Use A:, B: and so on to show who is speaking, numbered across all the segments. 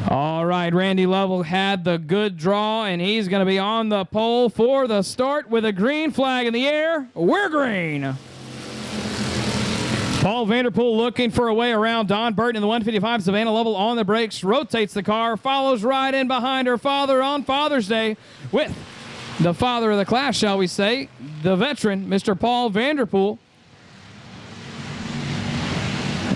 A: All right, Randy Lovell had the good draw, and he's going to be on the pole for the start with a green flag in the air. We're green. Paul Vanderpool looking for a way around Don Burton in the 155. Savannah Lovell on the brakes, rotates the car, follows right in behind her father on Father's Day with the father of the class, shall we say, the veteran, Mr. Paul Vanderpool.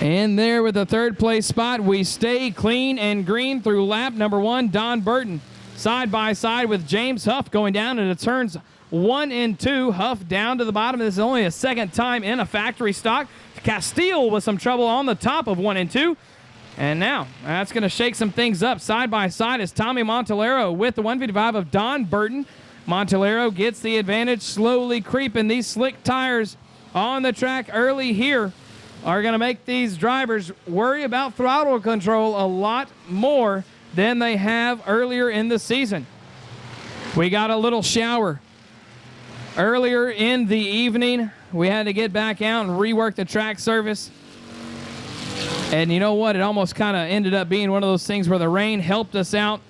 A: And there with the third place spot, we stay clean and green through lap number 1. Don Burton side by side with James Huff going down into turns 1 and 2. Huff down to the bottom. This is only a second time in a factory stock. Castile with some trouble on the top of 1 and 2. And now that's going to shake some things up. Side by side is Tommy Montalero with the 155 of Don Burton. Montalero gets the advantage, slowly creeping. These slick tires on the track early here are going to make these drivers worry about throttle control a lot more than they have earlier in the season. We got a little shower earlier in the evening. We had to get back out and rework the track surface. And you know what? It almost kind of ended up being one of those things where the rain helped us out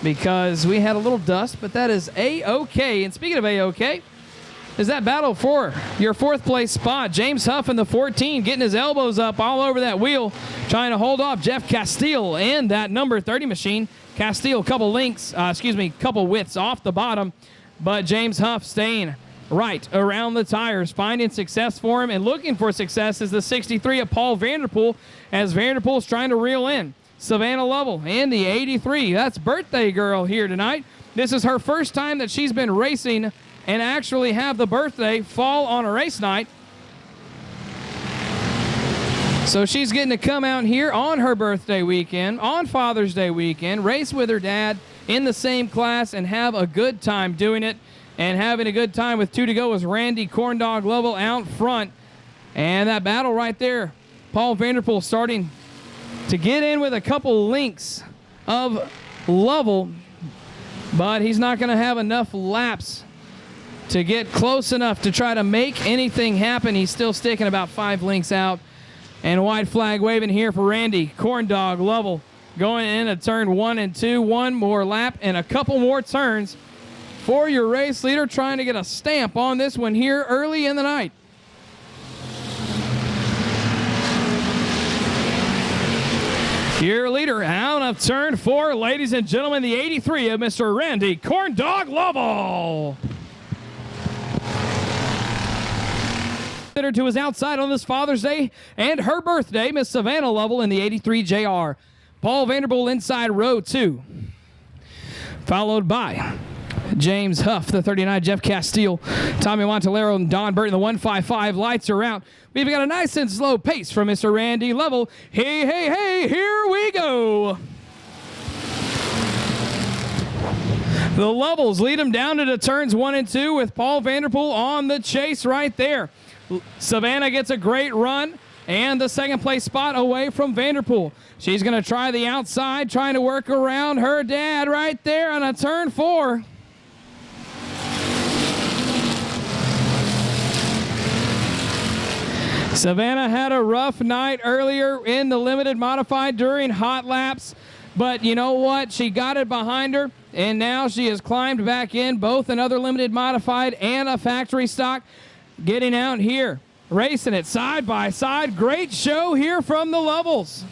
A: because we had a little dust, but that is A-OK. And speaking of A-OK, is that battle for your 4th place spot. James Huff in the 14 getting his elbows up all over that wheel, trying to hold off Jeff Castile and that number 30 machine. Castile, couple widths off the bottom, but James Huff staying right around the tires, finding success for him, and looking for success is the 63 of Paul Vanderpool, as Vanderpool's trying to reel in Savannah Lovell and the 83. That's birthday girl here tonight. This is her first time that she's been racing and actually have the birthday fall on a race night. So she's getting to come out here on her birthday weekend, on Father's Day weekend, race with her dad in the same class and have a good time doing it. And having a good time with 2 to go is Randy Corndog Lovell out front. And that battle right there, Paul Vanderpool starting to get in with a couple links of Lovell, but he's not going to have enough laps to get close enough to try to make anything happen. He's still sticking about 5 lengths out. And white flag waving here for Randy Corndog Lovell going into turn 1 and 2. One more lap and a couple more turns for your race leader, trying to get a stamp on this one here early in the night. Your leader out of turn 4, ladies and gentlemen, the 83 of Mr. Randy Corndog Lovell. To his outside on this Father's Day and her birthday, Miss Savannah Lovell in the 83 JR. Paul Vanderpool inside row 2, followed by James Huff, the 39, Jeff Castile, Tommy Montalero, and Don Burton, the 155. Lights are out. We've got a nice and slow pace from Mr. Randy Lovell. Hey, hey, hey, here we go. The Lovells lead them down to the turns 1 and 2 with Paul Vanderpool on the chase right there. Savannah gets a great run and the 2nd place spot away from Vanderpool. She's going to try the outside, trying to work around her dad right there on a turn 4. Savannah had a rough night earlier in the limited modified during hot laps, but you know what? She got it behind her, and now she has climbed back in both another limited modified and a factory stock. Getting out here, racing it side by side. Great show here from the Lovells.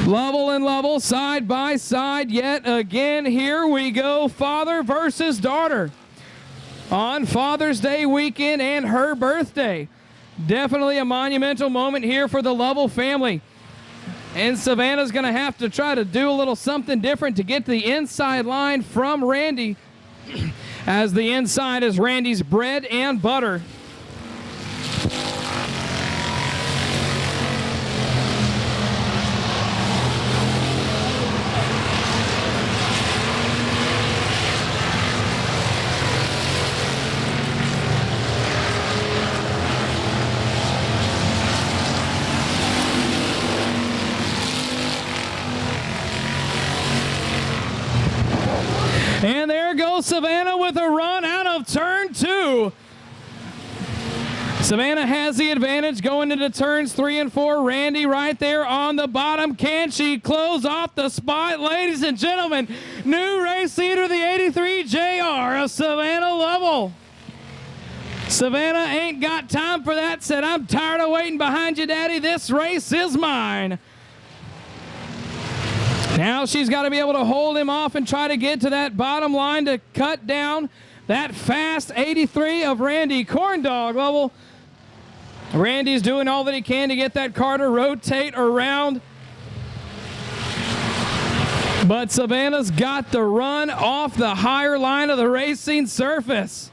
A: Lovell and Lovell side by side yet again. Here we go, father versus daughter on Father's Day weekend and her birthday. Definitely a monumental moment here for the Lovell family. And Savannah's going to have to try to do a little something different to get to the inside line from Randy, as the inside is Randy's bread and butter. And there goes Savannah with a run out of turn 2. Savannah has the advantage going into turns 3 and 4. Randy right there on the bottom. Can she close off the spot? Ladies and gentlemen, new race leader, the 83 JR of Savannah Lovell. Savannah ain't got time for that. Said, I'm tired of waiting behind you, Daddy. This race is mine. Now she's got to be able to hold him off and try to get to that bottom line to cut down that fast 83 of Randy Corndog Lovell. Randy's doing all that he can to get that car to rotate around. But Savannah's got the run off the higher line of the racing surface.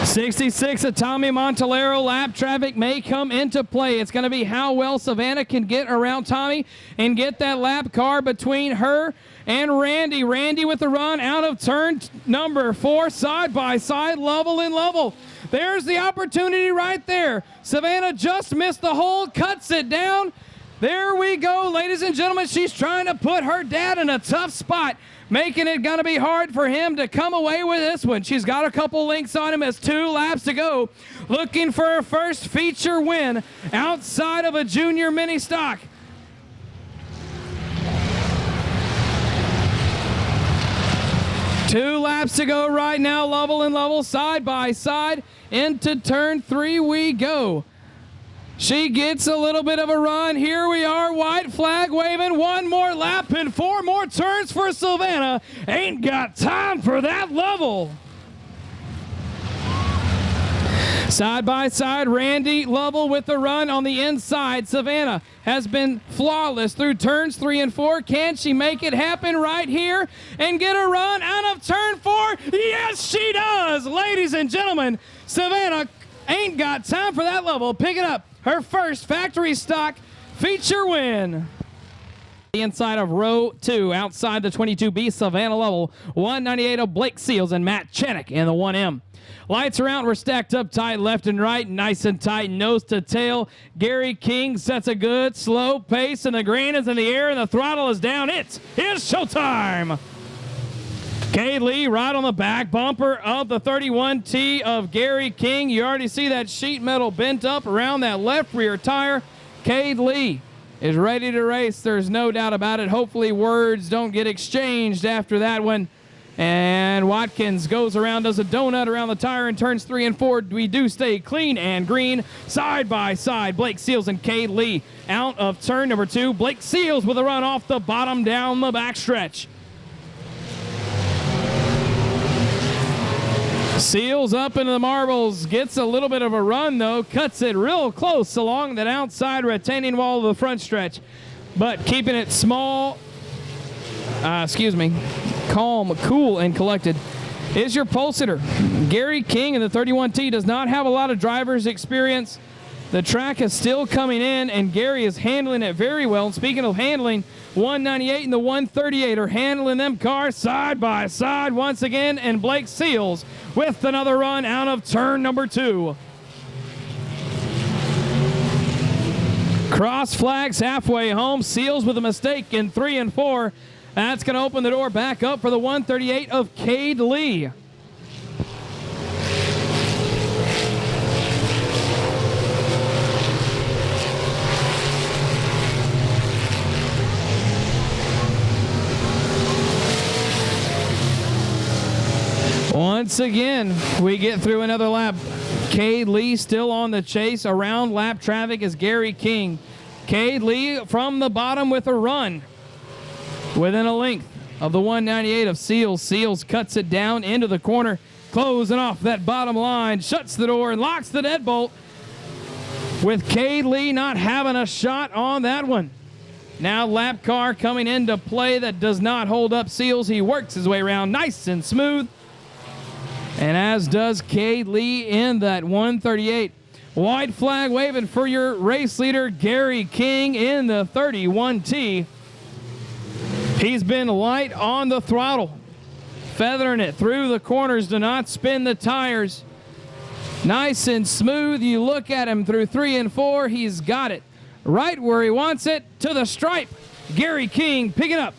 A: '66 of Tommy Montalero lap traffic may come into play. It's going to be how well Savannah can get around Tommy and get that lap car between her and Randy. Randy with the run out of turn number 4, side by side, Lovell and Lovell. There's the opportunity right there. Savannah just missed the hole, cuts it down. There we go, ladies and gentlemen. She's trying to put her dad in a tough spot, making it going to be hard for him to come away with this one. She's got a couple links on him as 2 laps to go, looking for her first feature win outside of a junior mini stock. Two laps to go right now. Lovell and Lovell side by side. Into turn 3 we go. She gets a little bit of a run. Here we are, white flag waving. 1 more lap and 4 more turns for Savannah. Ain't got time for that, Lovell. Side by side, Randy Lovell with the run on the inside. Savannah has been flawless through turns 3 and 4. Can she make it happen right here and get a run out of turn 4? Yes, she does. Ladies and gentlemen, Savannah ain't got time for that, Lovell. Pick it up. Her first factory stock feature win. The inside of row 2, outside the 22B, Savannah Lovell. 198 of Blake Seals and Matt Chenick in the 1M. Lights are out. We're stacked up tight, left and right, nice and tight, nose to tail. Gary King sets a good slow pace, and the green is in the air, and the throttle is down. It is showtime. Cade Lee right on the back bumper of the 31T of Gary King. You already see that sheet metal bent up around that left rear tire. Cade Lee is ready to race. There's no doubt about it. Hopefully words don't get exchanged after that one. And Watkins goes around, does a donut around the tire and turns 3 and 4. We do stay clean and green side by side. Blake Seals and Cade Lee out of turn number 2. Blake Seals with a run off the bottom down the backstretch. Seals up into the marbles, gets a little bit of a run though, cuts it real close along that outside retaining wall of the front stretch, but keeping it small, calm, cool, and collected is your pole sitter. Gary King in the 31T does not have a lot of driver's experience. The track is still coming in, and Gary is handling it very well. And speaking of handling, 198 and the 138 are handling them cars side by side once again, and Blake Seals with another run out of turn number 2. Cross flags halfway home. Seals with a mistake in 3 and 4. That's going to open the door back up for the 138 of Cade Lee. Once again, we get through another lap. Cade Lee still on the chase. Around lap traffic is Gary King. Cade Lee from the bottom with a run. Within a length of the 198 of Seals. Seals cuts it down into the corner, closing off that bottom line, shuts the door and locks the deadbolt, with Cade Lee not having a shot on that one. Now lap car coming into play that does not hold up Seals. He works his way around nice and smooth, and as does Cade Lee in that 138. White flag waving for your race leader, Gary King in the 31T. He's been light on the throttle, feathering it through the corners to not spin the tires. Nice and smooth. You look at him through 3 and 4. He's got it right where he wants it, to the stripe. Gary King picking up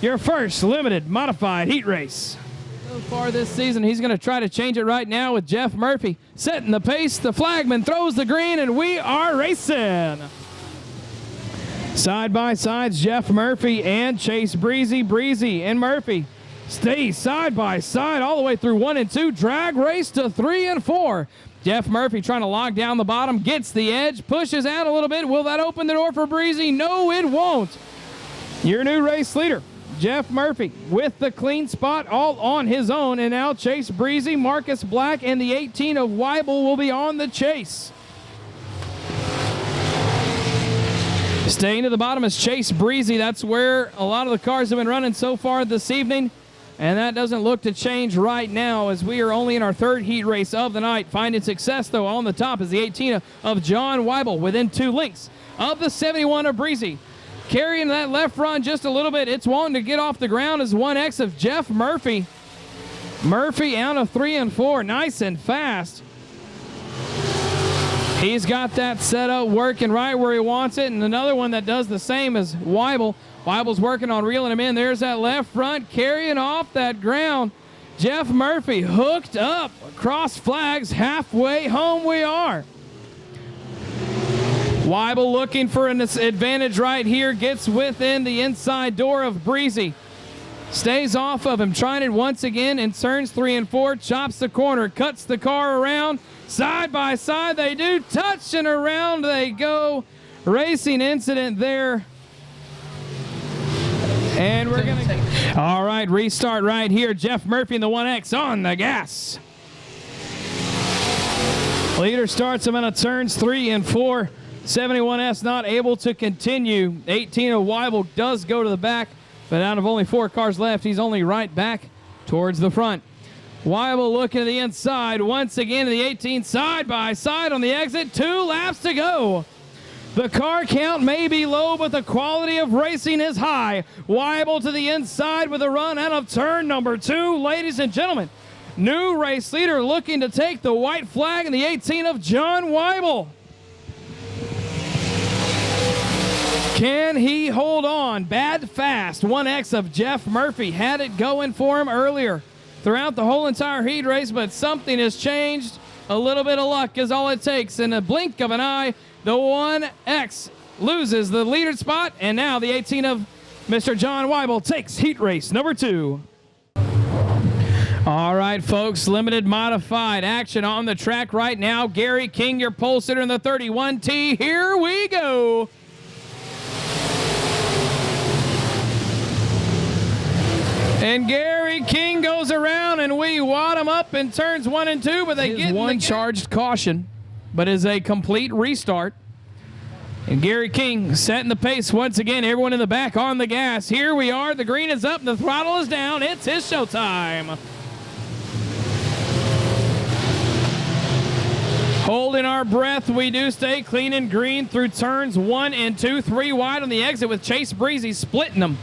A: your first limited modified heat race. So far this season, he's going to try to change it right now with Jeff Murphy setting the pace. The flagman throws the green, and we are racing. Side by sides, Jeff Murphy and Chase Breezy. Breezy and Murphy stay side by side all the way through 1 and 2. Drag race to 3 and 4. Jeff Murphy trying to lock down the bottom, gets the edge, pushes out a little bit. Will that open the door for Breezy? No, it won't. Your new race leader, Jeff Murphy, with the clean spot all on his own. And now Chase Breezy, Marcus Black, and the 18 of Weibel will be on the chase. Staying to the bottom is Chase Breezy. That's where a lot of the cars have been running so far this evening. And that doesn't look to change right now, as we are only in our third heat race of the night. Finding success, though, on the top is the 18 of John Weibel within 2 lengths of the 71 of Breezy. Carrying that left run just a little bit. It's wanting to get off the ground is 1X of Jeff Murphy. Murphy out of 3 and 4. Nice and fast. He's got that setup working right where he wants it. And another one that does the same is Weibel. Weibel's working on reeling him in. There's that left front carrying off that ground. Jeff Murphy hooked up across flags. Halfway home we are. Weibel looking for an advantage right here. Gets within the inside door of Breezy. Stays off of him. Trying it once again and turns 3 and 4. Chops the corner. Cuts the car around. Side by side they do. Touch and around they go. Racing incident there. And we're going to... All right, restart right here. Jeff Murphy in the 1X on the gas. Leader starts him on turns 3 and 4. 71S not able to continue. 18 of Weibel does go to the back, but out of only 4 cars left, he's only right back towards the front. Weibel looking to the inside. Once again to the 18, side by side on the exit. 2 laps to go. The car count may be low, but the quality of racing is high. Weibel to the inside with a run out of turn number 2. Ladies and gentlemen, new race leader looking to take the white flag in the 18 of John Weibel. Can he hold on? Bad fast. 1X of Jeff Murphy had it going for him earlier throughout the whole entire heat race, but something has changed. A little bit of luck is all it takes. In a blink of an eye, the 1X loses the leader spot, and now the 18 of Mr. John Weibel takes heat race number 2. All right, folks, limited modified action on the track right now. Gary King, your pole sitter in the 31T. Here we go. And Gary King goes around, and we wad him up in turns 1 and 2, but they get one charged caution, but is a complete restart. And Gary King setting the pace once again. Everyone in the back on the gas. Here we are. The green is up, and the throttle is down. It's his showtime. Holding our breath, we do stay clean and green through turns 1 and 2. 3 wide on the exit with Chase Breezy splitting them.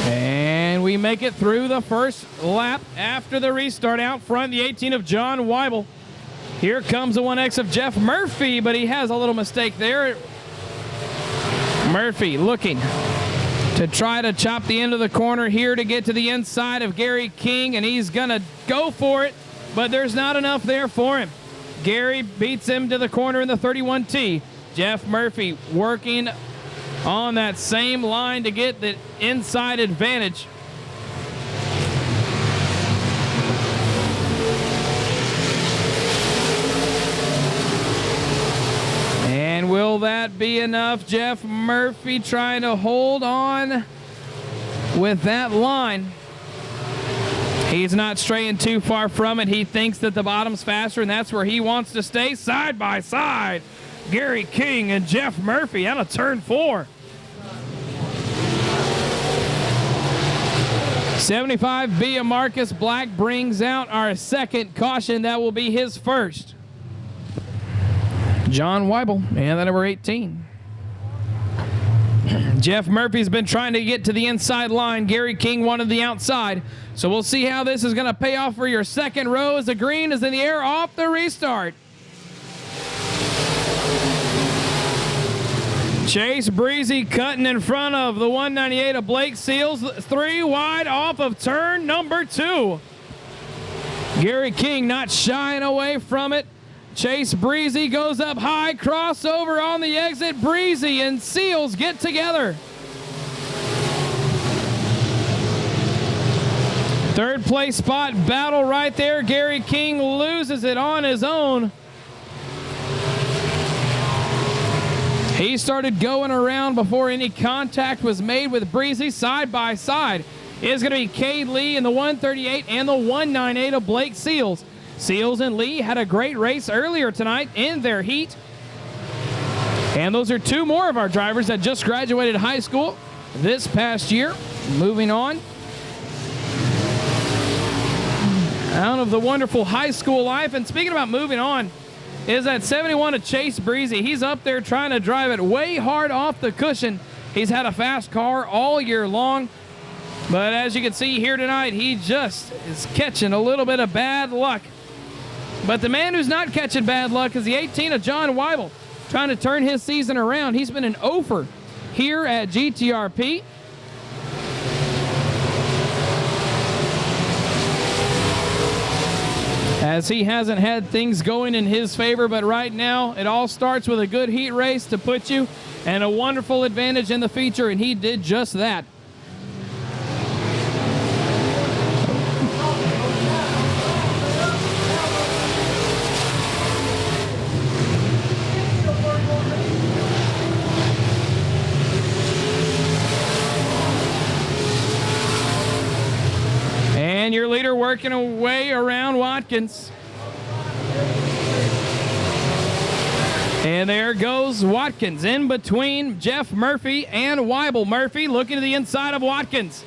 A: And we make it through the first lap after the restart. Out front, the 18 of John Weibel. Here comes the 1X of Jeff Murphy, but he has a little mistake there. Murphy looking to try to chop the end of the corner here to get to the inside of Gary King, and he's going to go for it, but there's not enough there for him. Gary beats him to the corner in the 31T. Jeff Murphy working on that same line to get the inside advantage. And will that be enough? Jeff Murphy trying to hold on with that line. He's not straying too far from it. He thinks that the bottom's faster, and that's where he wants to stay. Side by side, Gary King and Jeff Murphy out of turn 4. 75B of Marcus Black brings out our second caution. That will be his first. John Weibel, and the number 18. Jeff Murphy's been trying to get to the inside line. Gary King wanted the outside. So we'll see how this is going to pay off for your second row as the green is in the air off the restart. Chase Breezy cutting in front of the 198 of Blake Seals. 3 wide off of turn number 2. Gary King not shying away from it. Chase Breezy goes up high, crossover on the exit. Breezy and Seals get together. Third place spot battle right there. Gary King loses it on his own. He started going around before any contact was made with Breezy. Side by side is going to be Cade Lee in the 138 and the 198 of Blake Seals. Seals and Lee had a great race earlier tonight in their heat. And those are 2 more of our drivers that just graduated high school this past year. Moving on out of the wonderful high school life. And speaking about moving on, is that 71 of Chase Breezy. He's up there trying to drive it way hard off the cushion. He's had a fast car all year long. But as you can see here tonight, he just is catching a little bit of bad luck. But the man who's not catching bad luck is the 18 of John Weibel, trying to turn his season around. He's been an offer here at GTRP. As he hasn't had things going in his favor, but right now it all starts with a good heat race to put you and a wonderful advantage in the feature, and he did just that. And your leader working away around Watkins. And there goes Watkins in between Jeff Murphy and Weibel. Murphy looking to the inside of Watkins.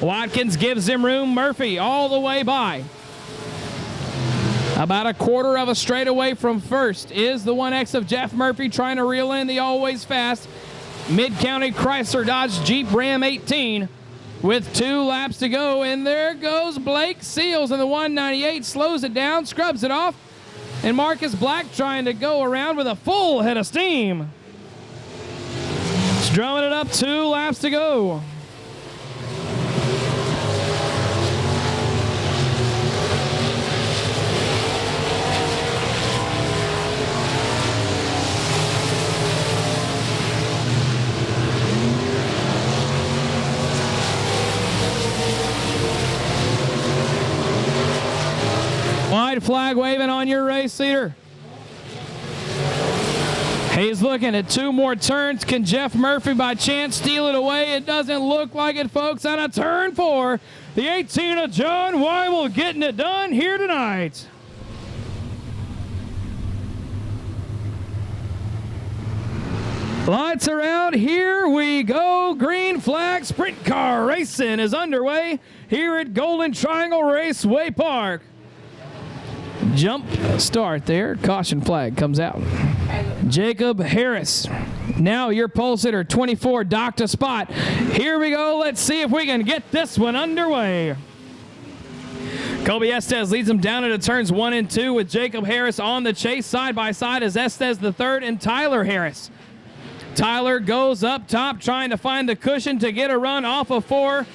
A: Watkins gives him room. Murphy all the way by. About a quarter of a straightaway from first is the 1X of Jeff Murphy trying to reel in the always fast Mid-County Chrysler Dodge Jeep Ram 18. With 2 laps to go, and there goes Blake Seals in the 198, slows it down, scrubs it off, and Marcus Black trying to go around with a full head of steam. Strumming it up, 2 laps to go. White flag waving on your race leader. He's looking at 2 more turns. Can Jeff Murphy by chance steal it away? It doesn't look like it, folks. On a turn 4, the 18 of John Weibel getting it done here tonight. Lights are out. Here we go. Green flag sprint car racing is underway here at Golden Triangle Raceway Park. Jump start there. Caution flag comes out. Jacob Harris. Now your pole sitter, 24, docked a spot. Here we go. Let's see if we can get this one underway. Colby Estes leads them down into turns 1 and 2 with Jacob Harris on the chase. Side by side is Estes the 3rd and Tyler Harris. Tyler goes up top trying to find the cushion to get a run off of 4.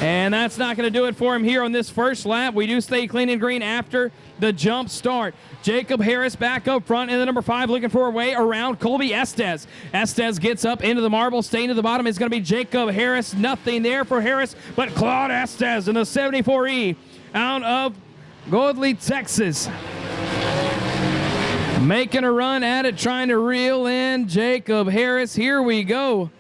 A: And that's not going to do it for him here on this first lap. We do stay clean and green after the jump start. Jacob Harris back up front in the number 5 looking for a way around Colby Estes. Estes gets up into the marble. Staying to the bottom is going to be Jacob Harris. Nothing there for Harris, but Claude Estes in the 74E out of Godley, Texas. Making a run at it, trying to reel in Jacob Harris. Here we go.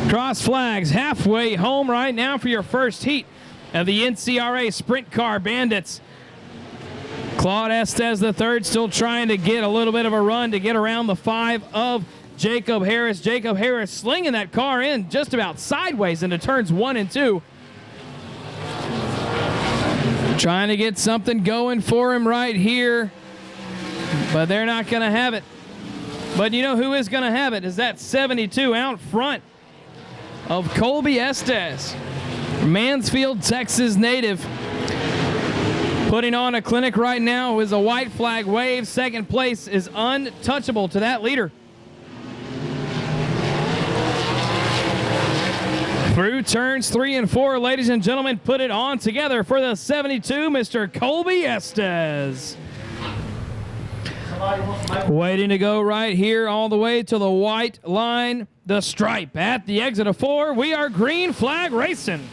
A: Cross flags halfway home right now for your first heat of the NCRA Sprint Car Bandits. Claude Estes the 3rd still trying to get a little bit of a run to get around the 5 of Jacob Harris. Jacob Harris slinging that car in just about sideways into turns 1 and 2. Trying to get something going for him right here, but they're not going to have it. But you know who is going to have it is that 72 out front of Colby Estes, Mansfield, Texas native. Putting on a clinic right now is a white flag wave. Second place is untouchable to that leader. Through turns 3 and 4, ladies and gentlemen, put it on together for the 72, Mr. Colby Estes. Waiting to go right here all the way to the white line, the stripe at the exit of 4. We are green flag racing.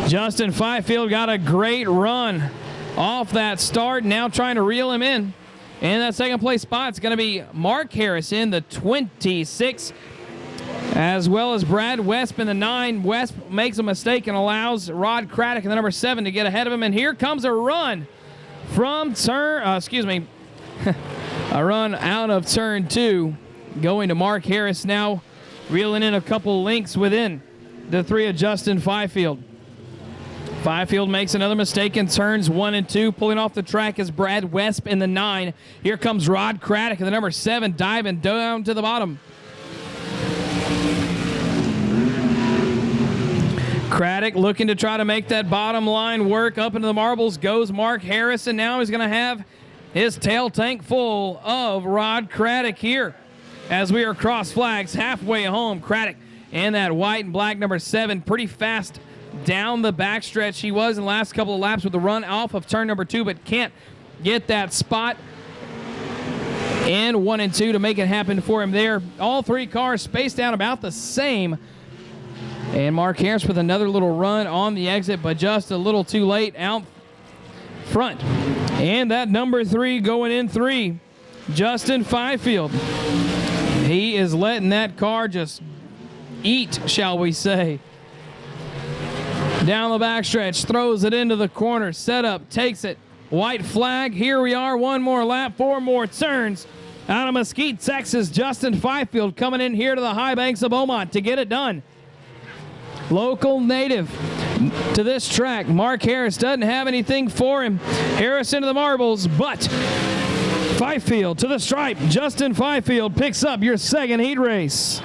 A: Justin Fifield got a great run off that start, now trying to reel him in. And that second place spot is going to be Mark Harris in the 26, as well as Brad Wesp in the 9. Wesp makes a mistake and allows Rod Craddock in the number 7 to get ahead of him. And here comes a run from a run out of turn 2, going to Mark Harris now, reeling in a couple links within the 3 of Justin Fifield. Fifield makes another mistake in turns 1 and 2. Pulling off the track is Brad Wesp in the 9. Here comes Rod Craddock in the number 7, diving down to the bottom. Craddock looking to try to make that bottom line work. Up into the marbles goes Mark Harris, and now he's going to have his tail tank full of Rod Craddock here as we are cross flags halfway home. Craddock and that white and black number 7 pretty fast down the backstretch. He was in the last couple of laps with the run off of turn number 2, but can't get that spot in 1 and 2 to make it happen for him there. All 3 cars spaced out about the same. And Mark Harris with another little run on the exit, but just a little too late out front. And that number 3 going in 3, Justin Fifield. He is letting that car just eat, shall we say. Down the backstretch, throws it into the corner, setup, takes it. White flag, here we are, 1 more lap, 4 more turns. Out of Mesquite, Texas, Justin Fifield coming in here to the high banks of Beaumont to get it done. Local native to this track. Mark Harris doesn't have anything for him. Harris into the marbles, but Fifield to the stripe. Justin Fifield picks up your second heat race.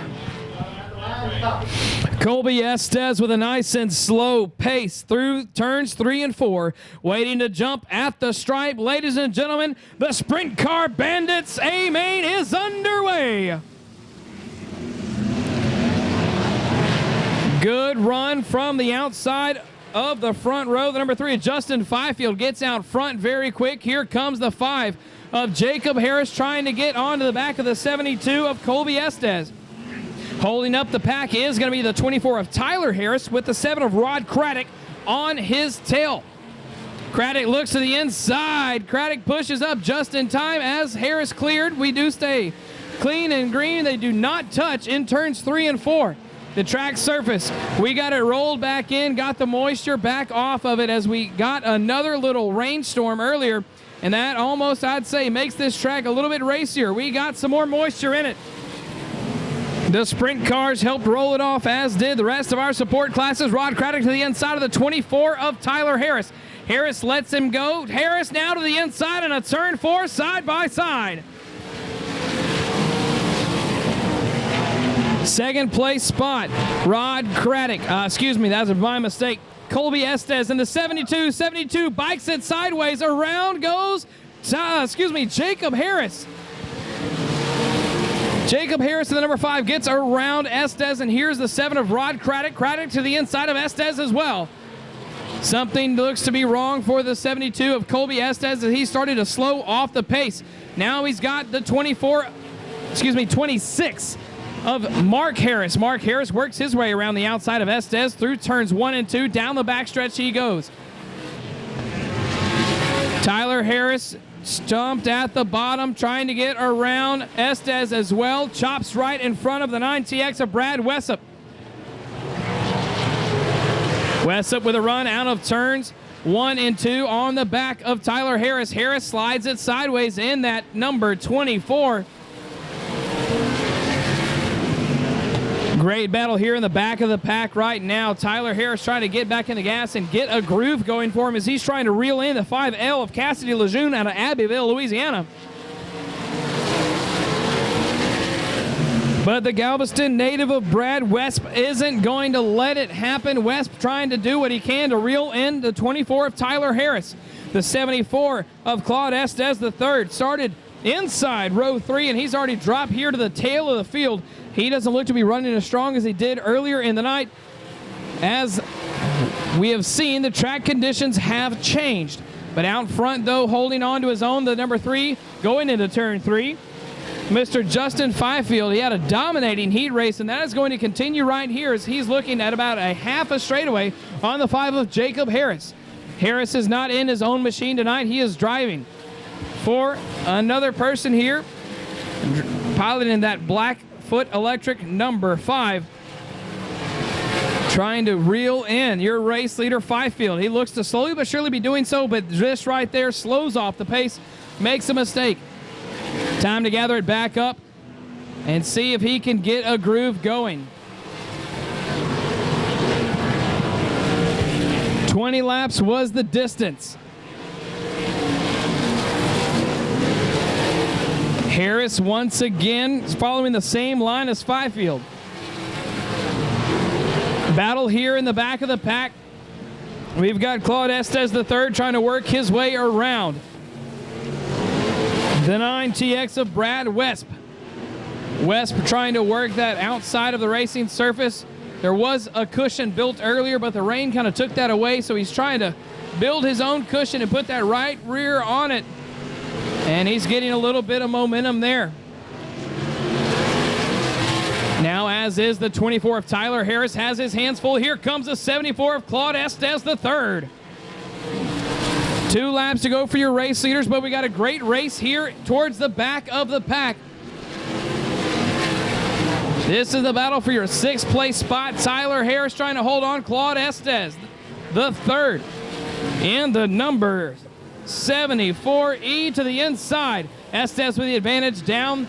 A: Colby Estes with a nice and slow pace through turns 3 and 4, waiting to jump at the stripe. Ladies and gentlemen, the Sprint Car Bandits A-Main is underway. Good run from the outside of the front row. The number 3 of Justin Fifield gets out front very quick. Here comes the 5 of Jacob Harris trying to get onto the back of the 72 of Colby Estes. Holding up the pack is going to be the 24 of Tyler Harris with the 7 of Rod Craddock on his tail. Craddock looks to the inside. Craddock pushes up just in time as Harris cleared. We do stay clean and green. They do not touch in turns 3 and 4. The track surface, we got it rolled back in, got the moisture back off of it as we got another little rainstorm earlier, and that almost, I'd say, makes this track a little bit racier. We got some more moisture in it. The sprint cars helped roll it off, as did the rest of our support classes. Rod Craddock to the inside of the 24 of Tyler Harris. Harris lets him go. Harris now to the inside in a turn 4 side by side. Second place spot, Rod Craddock. That was my mistake. Colby Estes in the 72. 72 bikes it sideways. Around goes, Jacob Harris. Jacob Harris in the number 5 gets around Estes, and here's the 7 of Rod Craddock. Craddock to the inside of Estes as well. Something looks to be wrong for the 72 of Colby Estes as he started to slow off the pace. Now he's got the 26 of Mark Harris. Mark Harris works his way around the outside of Estes through turns 1 and 2. Down the backstretch he goes. Tyler Harris stumped at the bottom, trying to get around Estes as well. Chops right in front of the 9TX of Brad Wessup. Wessup with a run out of turns 1 and 2 on the back of Tyler Harris. Harris slides it sideways in that number 24. Great battle here in the back of the pack right now. Tyler Harris trying to get back in the gas and get a groove going for him as he's trying to reel in the 5L of Cassidy Lejeune out of Abbeville, Louisiana. But the Galveston native of Brad Wesp isn't going to let it happen. Wesp trying to do what he can to reel in the 24 of Tyler Harris. The 74 of Claude Estes III started inside row 3, and he's already dropped here to the tail of the field. He doesn't look to be running as strong as he did earlier in the night. As we have seen, the track conditions have changed. But out front, though, holding on to his own, the number 3 going into turn 3. Mr. Justin Fifield, he had a dominating heat race, and that is going to continue right here as he's looking at about a half a straightaway on the 5 of Jacob Harris. Harris is not in his own machine tonight. He is driving for another person here, piloting that Blackfoot Electric number 5, trying to reel in your race leader, Fifield. He looks to slowly but surely be doing so, but this right there slows off the pace, makes a mistake. Time to gather it back up and see if he can get a groove going. 20 laps was the distance. Harris once again is following the same line as Fifield. Battle here in the back of the pack. We've got Claude Estes III trying to work his way around the 9TX of Brad Wesp. Wesp trying to work that outside of the racing surface. There was a cushion built earlier, but the rain kind of took that away, so he's trying to build his own cushion and put that right rear on it. And he's getting a little bit of momentum there. Now, as is the 24 of Tyler Harris, has his hands full. Here comes the 74 of Claude Estes III. 2 laps to go for your race leaders, but we got a great race here towards the back of the pack. This is the battle for your 6th place spot. Tyler Harris trying to hold on. Claude Estes III in the number 74E to the inside. Estes with the advantage down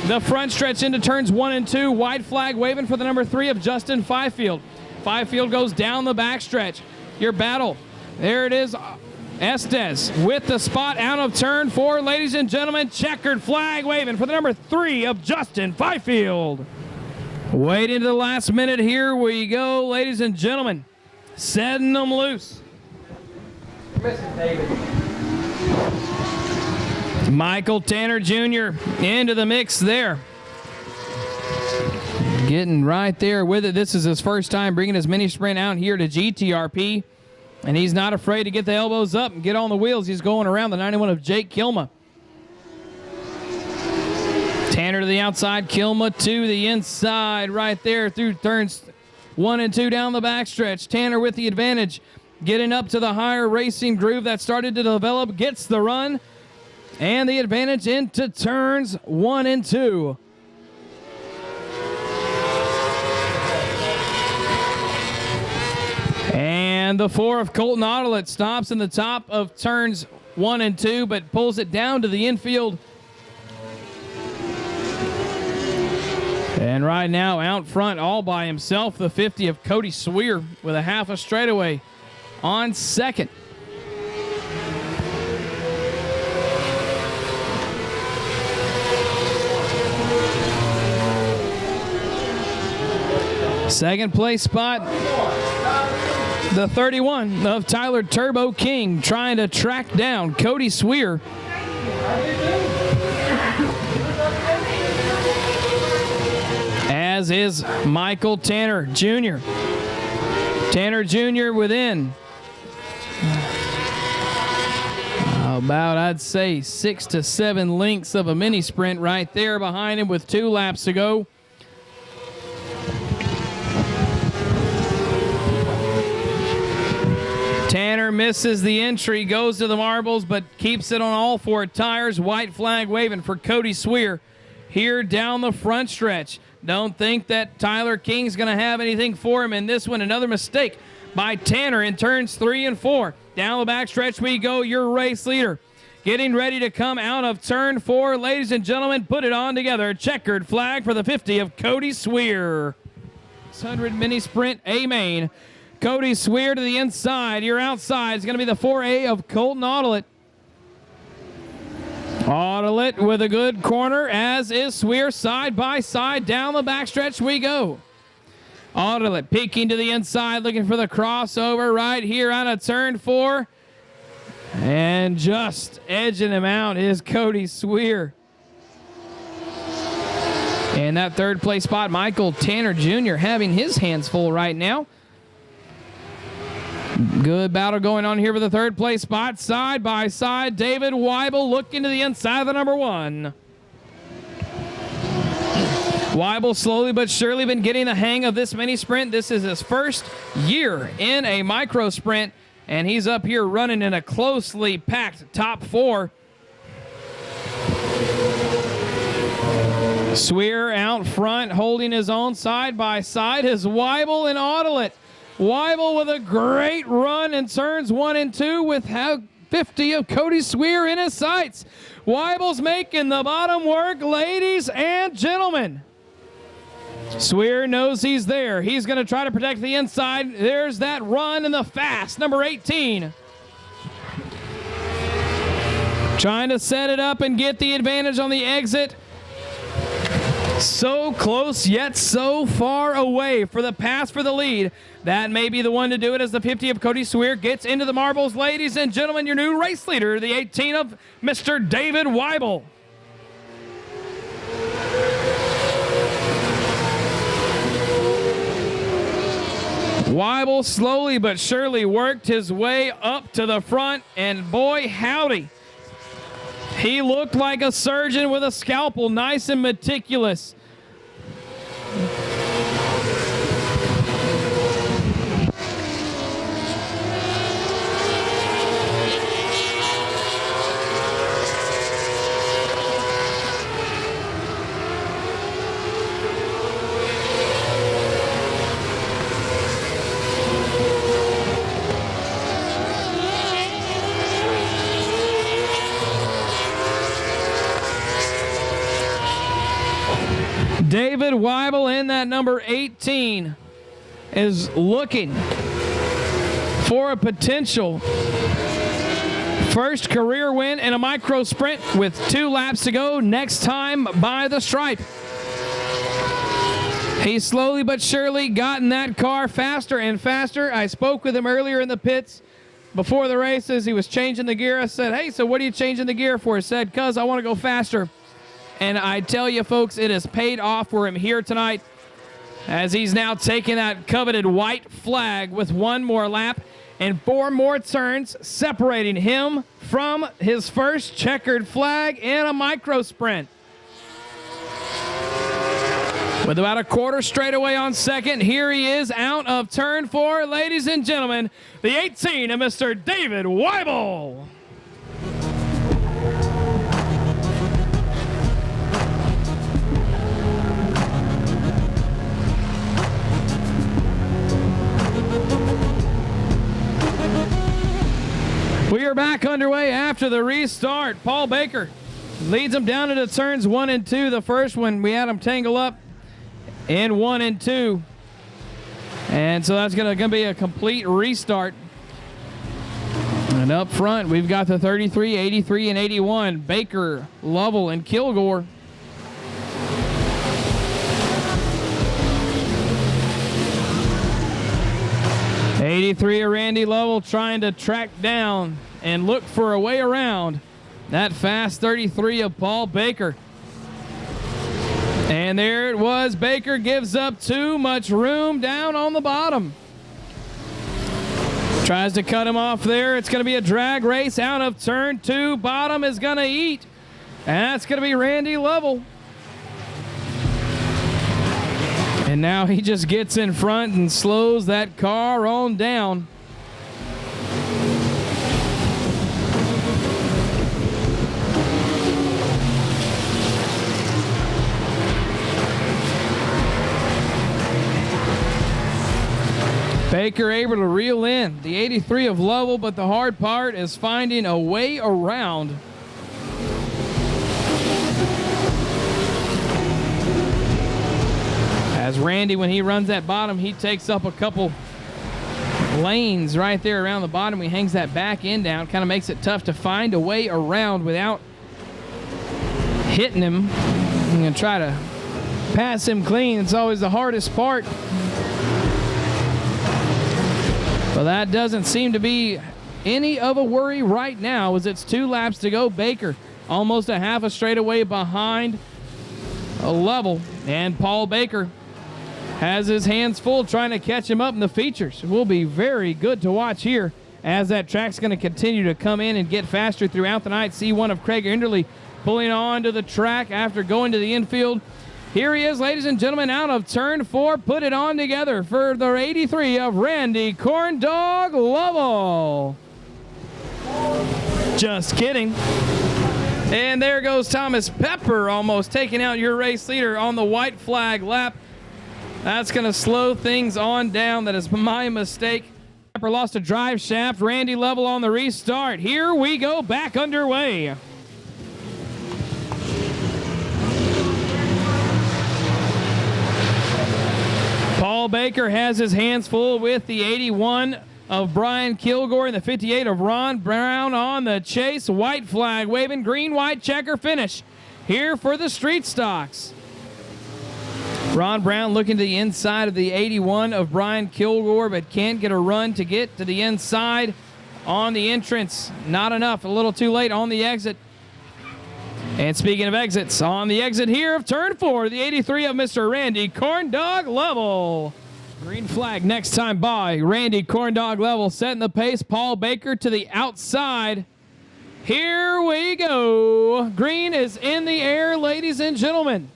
A: the front stretch into turns 1 and 2. White flag waving for the number 3 of Justin Fifield. Fifield goes down the back stretch. Your battle. There it is. Estes with the spot out of turn 4. Ladies and gentlemen, checkered flag waving for the number 3 of Justin Fifield. Waiting to the last minute. Here we go, ladies and gentlemen. Setting them loose.
B: Missing David.
A: Michael Tanner Jr. into the mix there. Getting right there with it. This is his first time bringing his mini sprint out here to GTRP. And he's not afraid to get the elbows up and get on the wheels. He's going around the 91 of Jake Kilma. Tanner to the outside, Kilma to the inside right there through turns 1 and 2 down the backstretch. Tanner with the advantage, getting up to the higher racing groove that started to develop, gets the run, and the advantage into turns 1 and 2. And the 4 of Colton Autolet stops in the top of turns 1 and 2, but pulls it down to the infield. And right now, out front, all by himself, the 50 of Cody Swear with a half a straightaway on second. Second place spot, the 31 of Tyler Turbo King trying to track down Cody Swear. As is Michael Tanner Jr. Tanner Jr. within about, I'd say, 6 to 7 lengths of a mini sprint right there behind him with 2 laps to go. Tanner misses the entry, goes to the marbles, but keeps it on all 4 tires. White flag waving for Cody Swear here down the front stretch. Don't think that Tyler King's going to have anything for him in this one. Another mistake by Tanner in turns 3 and 4. Down the back stretch we go, your race leader. Getting ready to come out of turn 4. Ladies and gentlemen, put it on together. Checkered flag for the 50 of Cody Swear. 600 mini sprint A main. Cody Swear to the inside. You're outside. It's going to be the 4A of Colton Autolet. Autolet with a good corner, as is Swear, side by side. Down the backstretch we go. Autolet peeking to the inside, looking for the crossover right here on a turn 4. And just edging him out is Cody Swear. And that third place spot, Michael Tanner Jr. having his hands full right now. Good battle going on here for the third place spot. Side by side, David Weibel looking to the inside of the number 1. Weibel slowly but surely been getting the hang of this mini sprint. This is his first year in a micro sprint, and he's up here running in a closely packed top 4. Swear out front, holding his own side by side is Weibel and Autolet. Weibel with a great run in turns 1 and 2 with 50 of Cody Swear in his sights. Weibel's making the bottom work, ladies and gentlemen. Swear knows he's there. He's going to try to protect the inside. There's that run in the fast, number 18. Trying to set it up and get the advantage on the exit. So close, yet so far away for the pass for the lead. That may be the one to do it as the 50 of Cody Swear gets into the marbles. Ladies and gentlemen, your new race leader, the 18 of Mr. David Weibel. Weibel slowly but surely worked his way up to the front, and boy howdy, he looked like a surgeon with a scalpel, nice and meticulous. David Weibel in that number 18 is looking for a potential first career win in a micro sprint with 2 laps to go next time by the stripe. He's slowly but surely gotten that car faster and faster. I spoke with him earlier in the pits before the races. He was changing the gear. I said, hey, so what are you changing the gear for? He said, because I want to go faster. And I tell you, folks, it has paid off for him here tonight as he's now taking that coveted white flag with 1 more lap and 4 more turns, separating him from his first checkered flag in a micro sprint. With about a quarter straightaway on second, here he is out of turn 4. Ladies and gentlemen, the 18 of Mr. David Weibel. We are back underway after the restart. Paul Baker leads them down into turns 1 and 2. The first one, we had them tangle up in 1 and 2. And so that's going to be a complete restart. And up front, we've got the 33, 83, and 81. Baker, Lovell, and Kilgore. '83 of Randy Lovell trying to track down and look for a way around that fast 33 of Paul Baker. And there it was. Baker gives up too much room down on the bottom. Tries to cut him off there. It's going to be a drag race out of turn 2. Bottom is going to eat. And that's going to be Randy Lovell. And now he just gets in front and slows that car on down. Baker able to reel in the 83 of Lovell, but the hard part is finding a way around. As Randy, when he runs that bottom, he takes up a couple lanes right there around the bottom. He hangs that back end down, kind of makes it tough to find a way around without hitting him. I'm going to try to pass him clean. It's always the hardest part. Well, that doesn't seem to be any of a worry right now, as it's 2 laps to go. Baker almost a half a straightaway behind a level, and Paul Baker has his hands full trying to catch him up in the features. It will be very good to watch here as that track's going to continue to come in and get faster throughout the night. C1 of Craig Enderle pulling on to the track after going to the infield. Here he is, ladies and gentlemen, out of turn 4. Put it on together for the 83 of Randy Corndog Lovell. Just kidding. And there goes Thomas Pepper, almost taking out your race leader on the white flag lap. That's going to slow things on down. That is my mistake. Pepper lost a drive shaft. Randy Lovell on the restart. Here we go, back underway. Paul Baker has his hands full with the 81 of Brian Kilgore and the 58 of Ron Brown on the chase. White flag waving, green, white checker finish here for the street stocks. Ron Brown looking to the inside of the 81 of Brian Kilgore, but can't get a run to get to the inside on the entrance. Not enough, a little too late on the exit. And speaking of exits, on the exit here of turn 4, the 83 of Mr. Randy Corndog Lovell. Green flag next time by. Randy Corndog Lovell setting the pace. Paul Baker to the outside. Here we go. Green is in the air, ladies and gentlemen.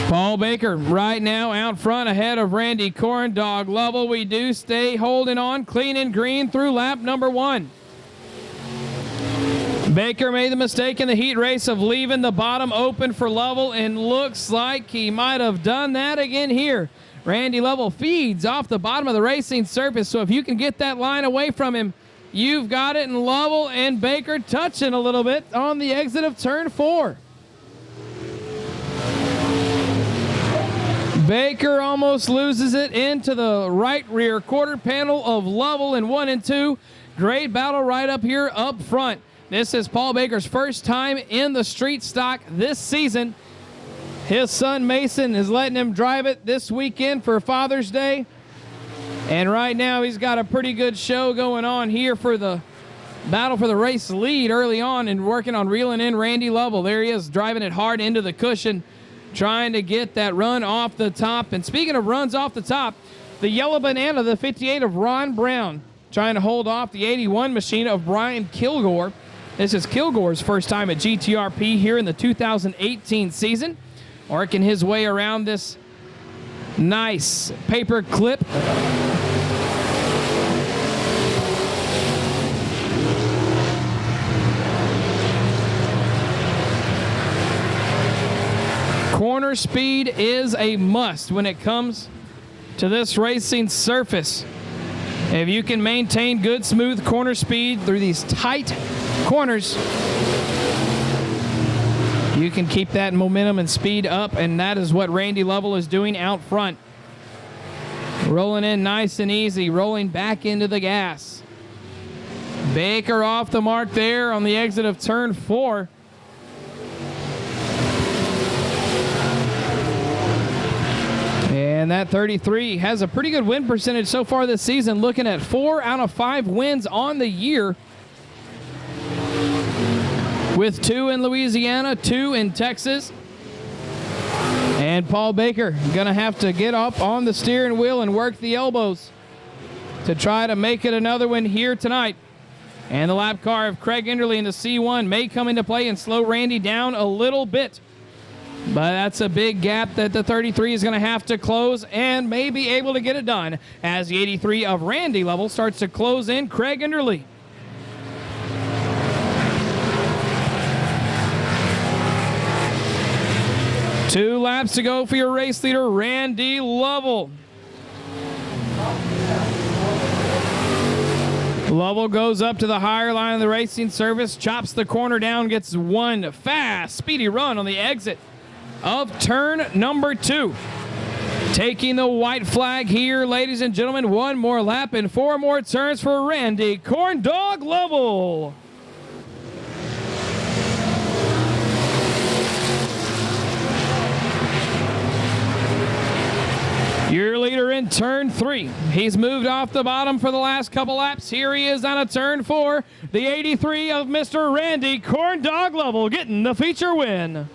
A: Paul Baker right now out front ahead of Randy Corndog Lovell. We do stay holding on clean and green through lap number 1. Baker made the mistake in the heat race of leaving the bottom open for Lovell, and looks like he might have done that again here. Randy Lovell feeds off the bottom of the racing surface, so if you can get that line away from him, you've got it. And Lovell and Baker touching a little bit on the exit of turn 4. Baker almost loses it into the right rear quarter panel of Lovell in 1 and 2. Great battle right up here up front. This is Paul Baker's first time in the street stock this season. His son Mason is letting him drive it this weekend for Father's Day. And right now he's got a pretty good show going on here for the battle for the race lead early on, and working on reeling in Randy Lovell. There he is, driving it hard into the cushion, trying to get that run off the top. And speaking of runs off the top, the yellow banana, the 58 of Ron Brown, trying to hold off the 81 machine of Brian Kilgore. This is Kilgore's first time at GTRP here in the 2018 season, working his way around this nice paper clip. Corner speed is a must when it comes to this racing surface. If you can maintain good, smooth corner speed through these tight corners, you can keep that momentum and speed up, and that is what Randy Lovell is doing out front. Rolling in nice and easy, rolling back into the gas. Baker off the mark there on the exit of turn 4. And that 33 has a pretty good win percentage so far this season, looking at 4 out of 5 wins on the year, with 2 in Louisiana, 2 in Texas. And Paul Baker going to have to get up on the steering wheel and work the elbows to try to make it another one here tonight. And the lap car of Craig Enderle in the C1 may come into play and slow Randy down a little bit. But that's a big gap that the 33 is going to have to close, and may be able to get it done as the 83 of Randy Lovell starts to close in Craig Enderle. Two laps to go for your race leader, Randy Lovell. Lovell goes up to the higher line of the racing surface, chops the corner down, gets one fast, speedy run on the exit of turn number 2. Taking the white flag here, ladies and gentlemen, one more lap and 4 more turns for Randy Corn Dog Lovell. Your leader in turn 3. He's moved off the bottom for the last couple laps. Here he is on a turn 4. The 83 of Mr. Randy Corn Dog Lovell getting the feature win.